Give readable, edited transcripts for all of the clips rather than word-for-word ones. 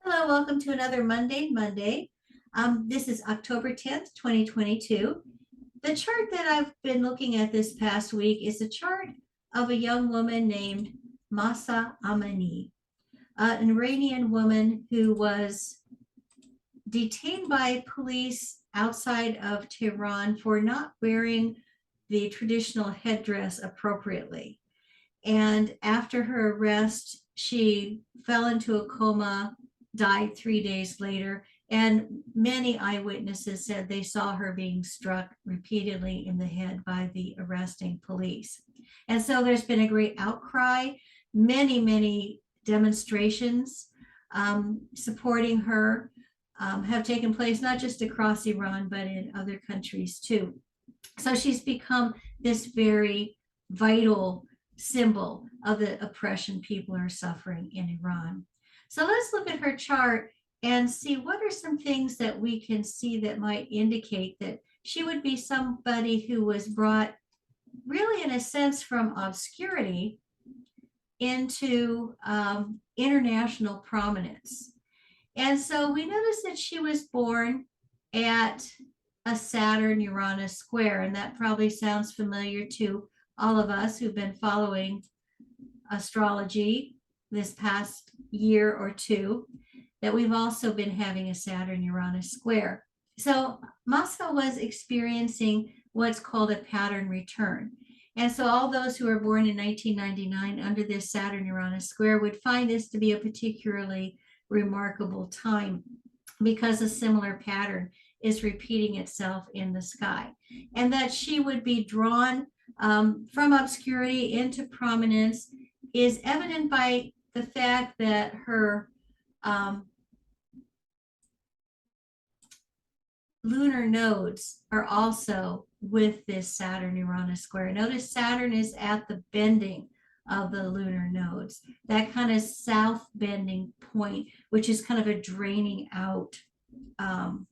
Hello, welcome to another Monday. This is October 10th, 2022. The chart that I've been looking at this past week is a chart of a young woman named Mahsa Amini, an Iranian woman who was detained by police outside of Tehran for not wearing the traditional headdress appropriately. And after her arrest, she fell into a coma, died 3 days later. And many eyewitnesses said they saw her being struck repeatedly in the head by the arresting police. And so there's been a great outcry, many demonstrations supporting her have taken place, not just across Iran, but in other countries too. So she's become this very vital symbol of the oppression people are suffering in Iran. So let's look at her chart and see what are some things that we can see that might indicate that she would be somebody who was brought really in a sense from obscurity into international prominence. And so we notice that she was born at a Saturn-Uranus square, and that probably sounds familiar to all of us who've been following astrology this past year or two, that we've also been having a Saturn-Uranus square. So Mahsa was experiencing what's called a pattern return. And so all those who were born in 1999 under this Saturn-Uranus square would find this to be a particularly remarkable time because a similar pattern is repeating itself in the sky. And that she would be drawn from obscurity into prominence is evident by the fact that her lunar nodes are also with this Saturn-Uranus square. Notice Saturn is at the bending of the lunar nodes, that kind of south bending point, which is kind of a draining out, kind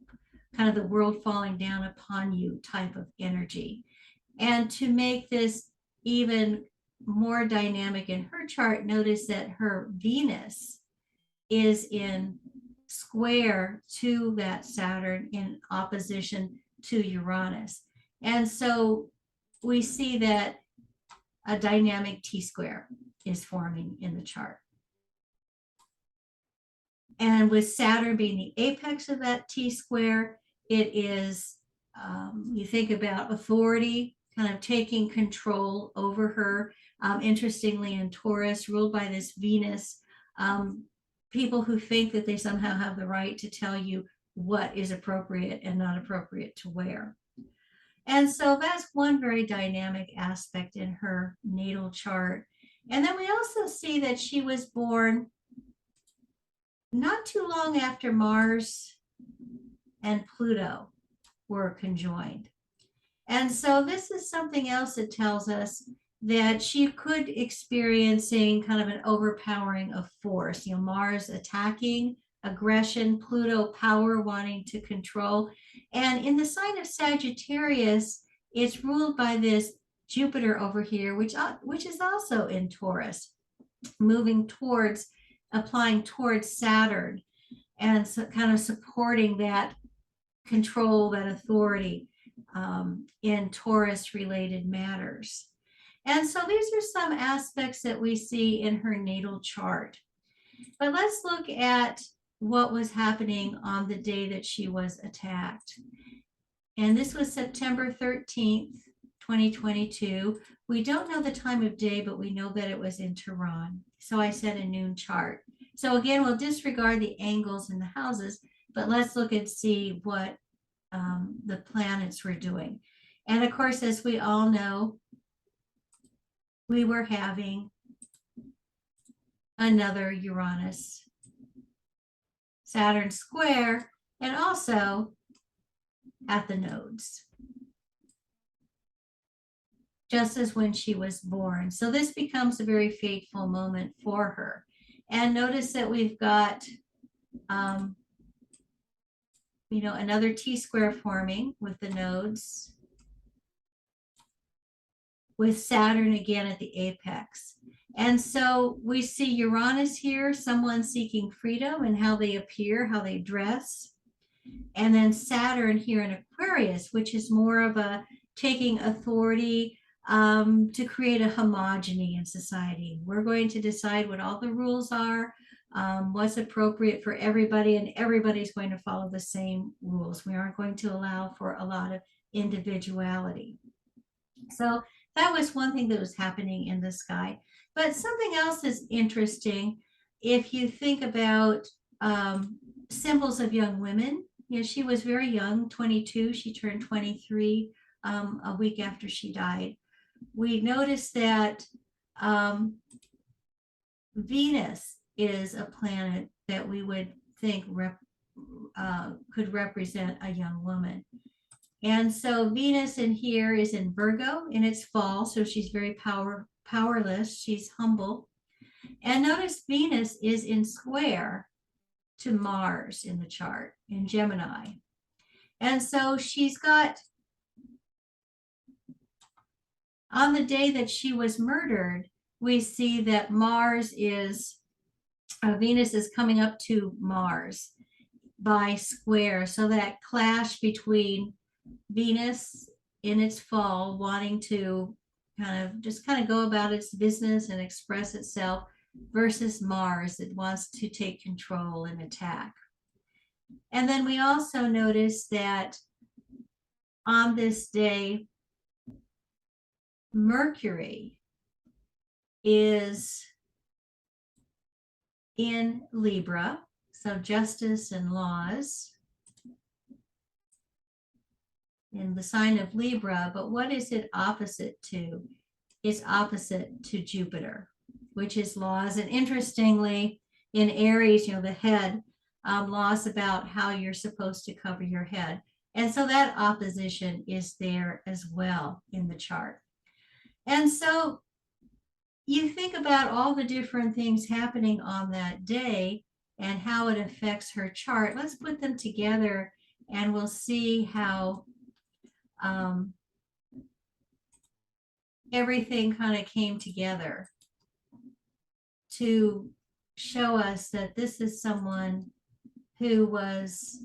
of the world falling down upon you type of energy. And to make this even more dynamic in her chart, notice that her Venus is in square to that Saturn in opposition to Uranus. And so we see that a dynamic T-square is forming in the chart. And with Saturn being the apex of that T-square, it is, you think about authority, kind of taking control over her. Interestingly, in Taurus, ruled by this Venus, people who think that they somehow have the right to tell you what is appropriate and not appropriate to wear. And so that's one very dynamic aspect in her natal chart. And then we also see that she was born not too long after Mars and Pluto were conjoined. And so this is something else that tells us that she could experiencing kind of an overpowering of force, Mars attacking, aggression, Pluto power, wanting to control. And in the sign of Sagittarius, it's ruled by this Jupiter over here, which is also in Taurus, moving towards, applying towards Saturn, and so kind of supporting that control, that authority in Taurus related matters. And so these are some aspects that we see in her natal chart. But let's look at what was happening on the day that she was attacked. And this was September 13th, 2022. We don't know the time of day, but we know that it was in Tehran. So I said a noon chart. So again, we'll disregard the angles in the houses, but let's look and see what the planets were doing. And of course, as we all know, we were having another Uranus Saturn square, and also at the nodes, just as when she was born. So this becomes a very fateful moment for her. And notice that we've got another T-square forming with the nodes, with Saturn again at the apex. And so we see Uranus here, someone seeking freedom and how they appear, how they dress. And then Saturn here in Aquarius, which is more of a taking authority to create a homogeny in society. We're going to decide what all the rules are, what's appropriate for everybody, and everybody's going to follow the same rules. We aren't going to allow for a lot of individuality. So that was one thing that was happening in the sky. But something else is interesting. If you think about symbols of young women, you know, she was very young, 22. She turned 23 a week after she died. We noticed that Venus is a planet that we would think could represent a young woman. And so Venus in here is in Virgo in its fall, so she's very powerless. She's humble. And notice Venus is in square to Mars in the chart in Gemini. And so she's got, on the day that she was murdered, we see that Venus is coming up to Mars by square. So that clash between Venus in its fall, wanting to kind of go about its business and express itself, versus Mars that wants to take control and attack. And then we also notice that on this day, Mercury is in Libra, so justice and laws in the sign of Libra. But what is it opposite to? It's opposite to Jupiter, which is laws. And interestingly, in Aries, you know, the head, laws about how you're supposed to cover your head. And so that opposition is there as well in the chart. And so you think about all the different things happening on that day and how it affects her chart. Let's put them together and we'll see how everything kind of came together to show us that this is someone who was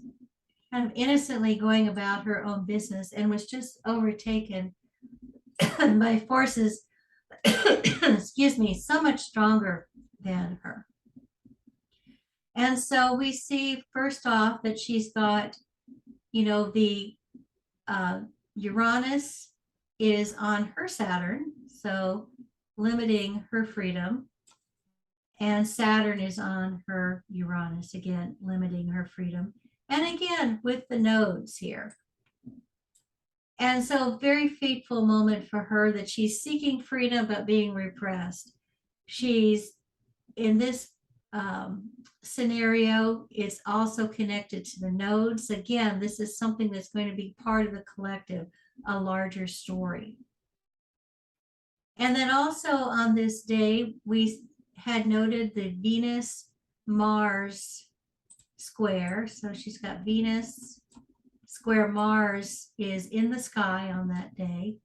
kind of innocently going about her own business and was just overtaken by forces, excuse me, so much stronger than her. And so we see first off that she's got, you know, the Uranus is on her Saturn, so limiting her freedom. And Saturn is on her Uranus, again, limiting her freedom. And again, with the nodes here. And so very fateful moment for her that she's seeking freedom, but being repressed. She's in this scenario, it's also connected to the nodes. Again, this is something that's going to be part of the collective, a larger story. And then also on this day, we had noted the Venus-Mars square. So she's got Venus square Mars is in the sky on that day.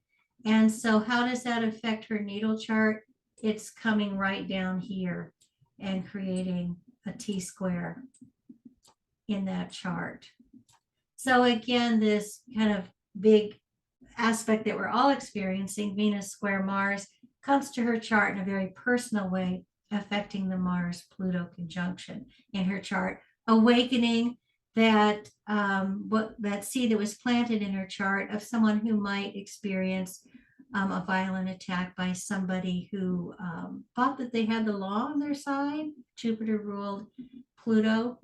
And so how does that affect her natal chart? It's coming right down here and creating a T-square in that chart. So again, this kind of big aspect that we're all experiencing, Venus square Mars, comes to her chart in a very personal way, affecting the Mars-Pluto conjunction in her chart, awakening that that seed that was planted in her chart of someone who might experience a violent attack by somebody who thought that they had the law on their side. Jupiter ruled Pluto.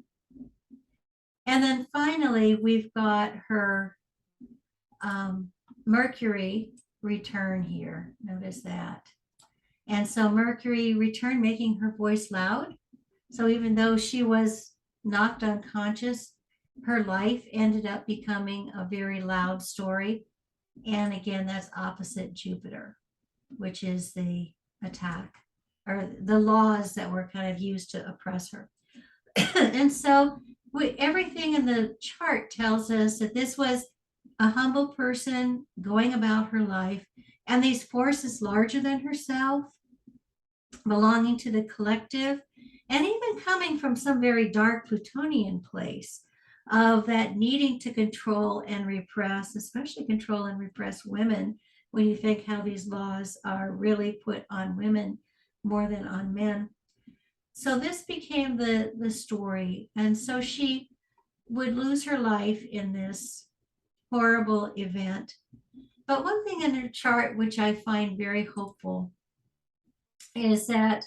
And then finally, we've got her Mercury return here. Notice that. And so Mercury return, making her voice loud. So even though she was knocked unconscious, her life ended up becoming a very loud story. And again, that's opposite Jupiter, which is the attack or the laws that were kind of used to oppress her. And so everything in the chart tells us that this was a humble person going about her life, and these forces larger than herself belonging to the collective, and even coming from some very dark Plutonian place of that needing to control and repress, especially control and repress women, when you think how these laws are really put on women more than on men. So this became the story. And so she would lose her life in this horrible event. But one thing in her chart, which I find very hopeful, is that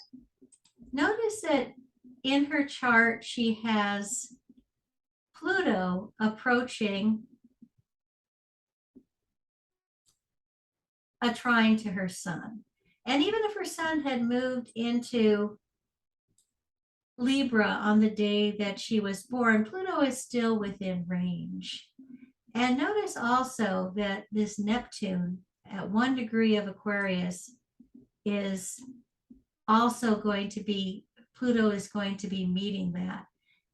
notice that in her chart, she has Pluto approaching a trine to her sun. And even if her sun had moved into Libra on the day that she was born, Pluto is still within range. And notice also that this Neptune at 1 degree of Aquarius is also going to be, Pluto is going to be meeting that.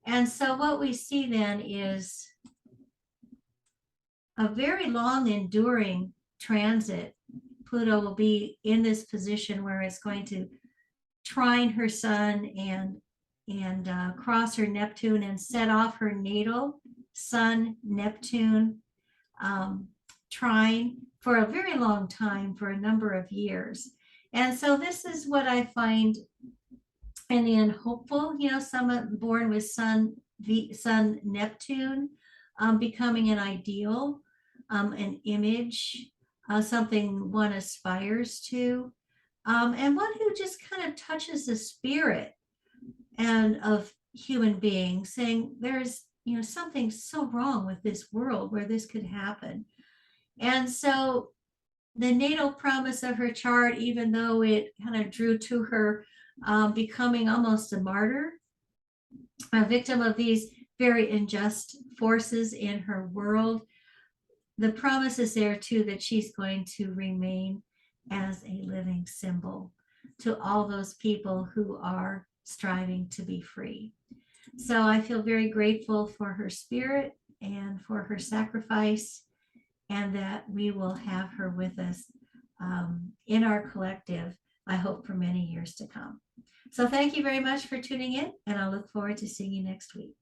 And so what we see then is a very long enduring transit. Pluto will be in this position where it's going to trine her sun and cross her Neptune and set off her natal Sun Neptune trine for a very long time, for a number of years. And so this is what I find in the end hopeful. Someone born with Sun Neptune becoming an ideal, an image, something one aspires to, and one who just kind of touches the spirit and of human beings, saying there's something so wrong with this world where this could happen. And so the natal promise of her chart, even though it kind of drew to her becoming almost a martyr, a victim of these very unjust forces in her world, the promise is there too that she's going to remain as a living symbol to all those people who are striving to be free. So I feel very grateful for her spirit and for her sacrifice, and that we will have her with us in our collective, I hope, for many years to come. So thank you very much for tuning in, and I'll look forward to seeing you next week.